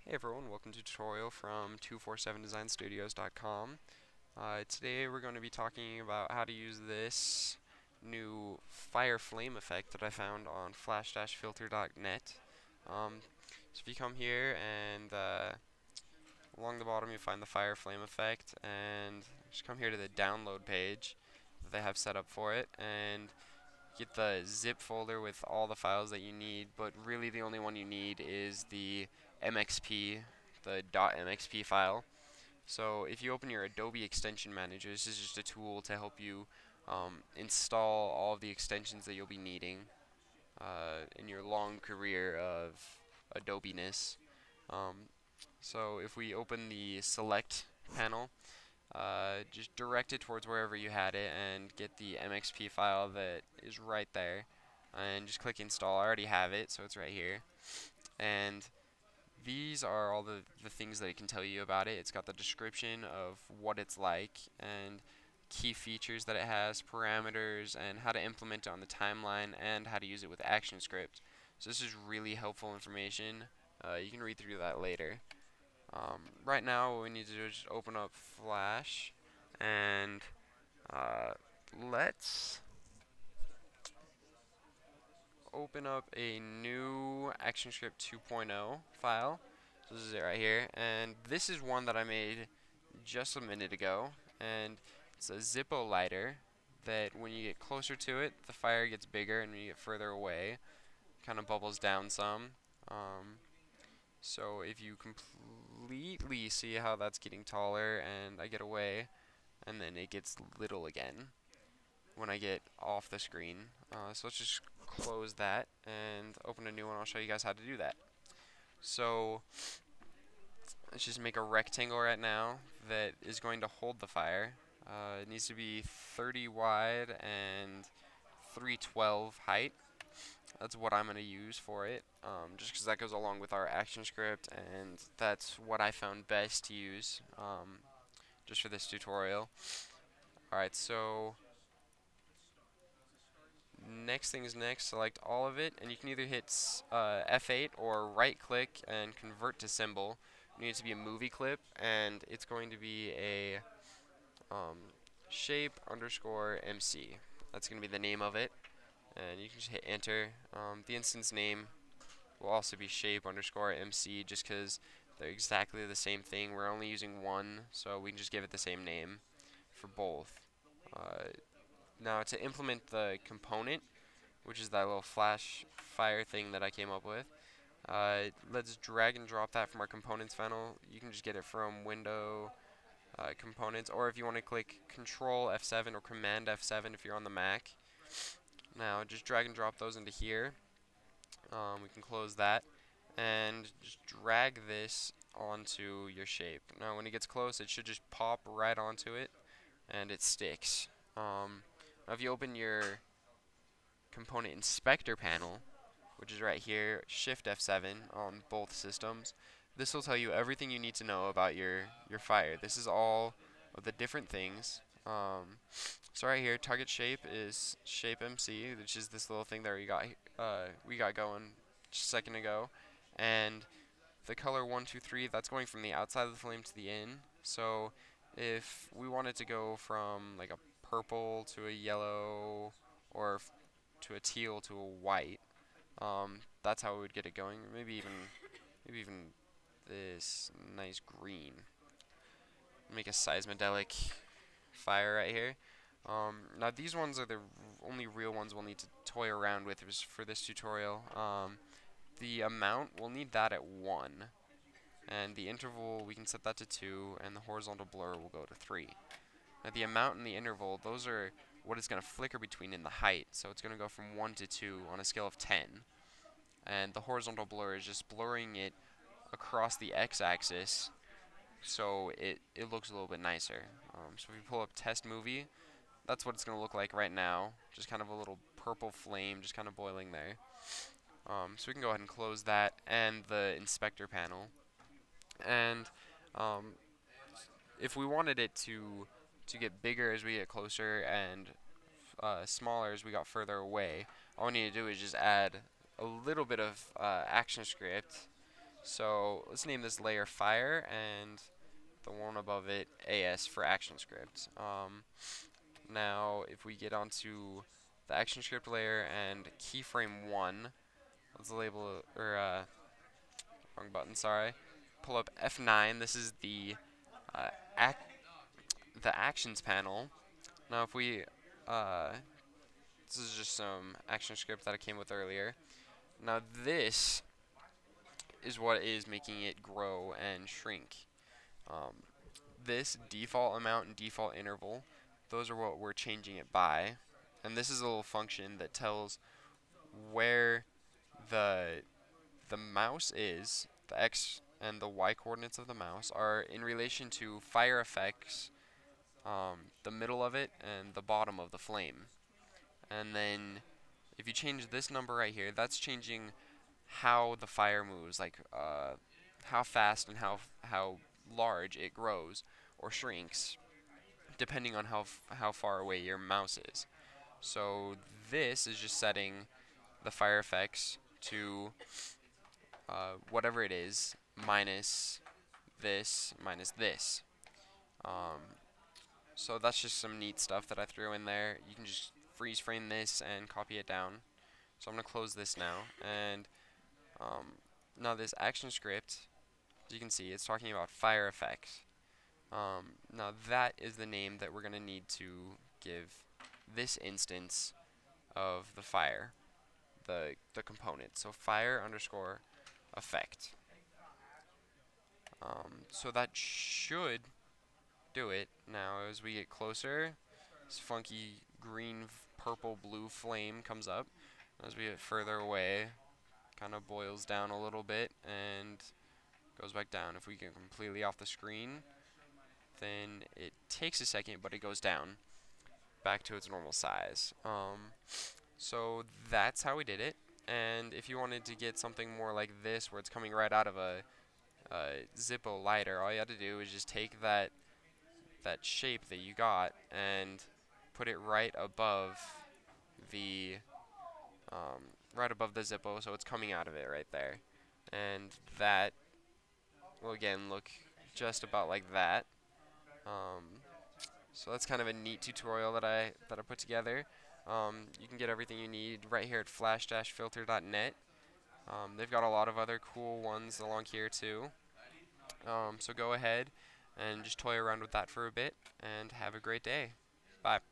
Hey everyone, welcome to a tutorial from 247designstudios.com. Today we're going to be talking about how to use this new fire flame effect that I found on flash-filter.net. So if you come here and along the bottom you find the fire flame effect, and just come here to the download page that they have set up for it, and get the zip folder with all the files that you need, but really the only one you need is the MXP, the .mxp file. So if you open your Adobe Extension Manager, this is just a tool to help you install all of the extensions that you'll be needing in your long career of Adobe-ness. Um, so if we open the Select panel, just direct it towards wherever you had it and get the MXP file that is right there, and just click install. I already have it, so it's right here. And these are all the things that it can tell you about it. It's got the description of what it's like and key features that it has, parameters, and how to implement it on the timeline, and how to use it with ActionScript. So this is really helpful information. You can read through that later. Right now, what we need to do is just open up Flash, and uh, let's open up a new ActionScript 2.0 file. So this is it right here, and this is one that I made just a minute ago, and it's a Zippo lighter that when you get closer to it, the fire gets bigger, and when you get further away, kind of bubbles down some. Um, so if you completely see how that's getting taller and I get away, and then it gets little again when I get off the screen. So let's just close that and open a new one. I'll show you guys how to do that. So let's just make a rectangle right now that is going to hold the fire. It needs to be 30 wide and 312 height. That's what I'm going to use for it, just because that goes along with our action script, and that's what I found best to use just for this tutorial. Alright, so next things next, select all of it, and you can either hit F8 or right click and convert to symbol. You need it to be a movie clip, and it's going to be a um, shape underscore MC. That's going to be the name of it, and you can just hit enter. The instance name will also be shape underscore MC, just because they're exactly the same thing. We're only using one, so we can just give it the same name for both. Uh, Now to implement the component, which is that little flash fire thing that I came up with, let's drag and drop that from our components panel. You can just get it from window components, or if you want to click Control F7 or Command F7 if you're on the Mac. Now just drag and drop those into here. We can close that and just drag this onto your shape. Now when it gets close, it should just pop right onto it and it sticks. Now if you open your component inspector panel, which is right here, Shift F7 on both systems, this will tell you everything you need to know about your fire. This is all of the different things. So right here, target shape is shape MC, which is this little thing that we got going just a second ago, and the color 1, 2, 3, that's going from the outside of the flame to the in. So if we wanted to go from like a purple to a yellow, or to a teal to a white, that's how we would get it going. Maybe even this nice green. Make a seismodelic fire right here. Now these ones are the only real ones we'll need to toy around with for this tutorial. The amount, we'll need that at 1. And the interval, we can set that to 2, and the horizontal blur will go to 3. Now the amount and the interval, those are what it's going to flicker between in the height. So it's going to go from 1 to 2 on a scale of 10. And the horizontal blur is just blurring it across the x-axis, so it looks a little bit nicer. So if you pull up test movie, that's what it's going to look like right now. Just kind of a little purple flame just kind of boiling there. So we can go ahead and close that and the inspector panel. And if we wanted it to get bigger as we get closer and smaller as we got further away, all we need to do is just add a little bit of action script So let's name this layer fire and the one above it AS for ActionScript. Now if we get onto the ActionScript layer and keyframe 1, let's label it, or wrong button, sorry. Pull up F9. This is uh, ac the actions panel. Now if we, this is just some ActionScript that I came with earlier. Now this is what is making it grow and shrink. Um, this default amount and default interval, those are what we're changing it by. And this is a little function that tells where the the mouse is, the x and the y coordinates of the mouse are in relation to fire effects, the middle of it and the bottom of the flame. And then if you change this number right here, that's changing how the fire moves, like how fast and how large it grows or shrinks, depending on how far away your mouse is. So this is just setting the fire effects to whatever it is minus this. Um, so that's just some neat stuff that I threw in there. You can just freeze frame this and copy it down. So I'm going to close this now. And now this action script, as you can see, it's talking about fire effects. Now that is the name that we're going to need to give this instance of the fire, the component. So fire underscore effect. So that should do it. Now as we get closer, this funky green, purple, blue flame comes up. As we get further away, kind of boils down a little bit and goes back down. If we get completely off the screen, then it takes a second, but it goes down back to its normal size. So that's how we did it. And if you wanted to get something more like this, where it's coming right out of a Zippo lighter, all you had to do is just take that shape that you got and put it the right above the Zippo, so it's coming out of it right there. And that will again look just about like that. So that's kind of a neat tutorial that I put together. You can get everything you need right here at flash-filter.net. They've got a lot of other cool ones along here too. So go ahead and just toy around with that for a bit and have a great day. Bye.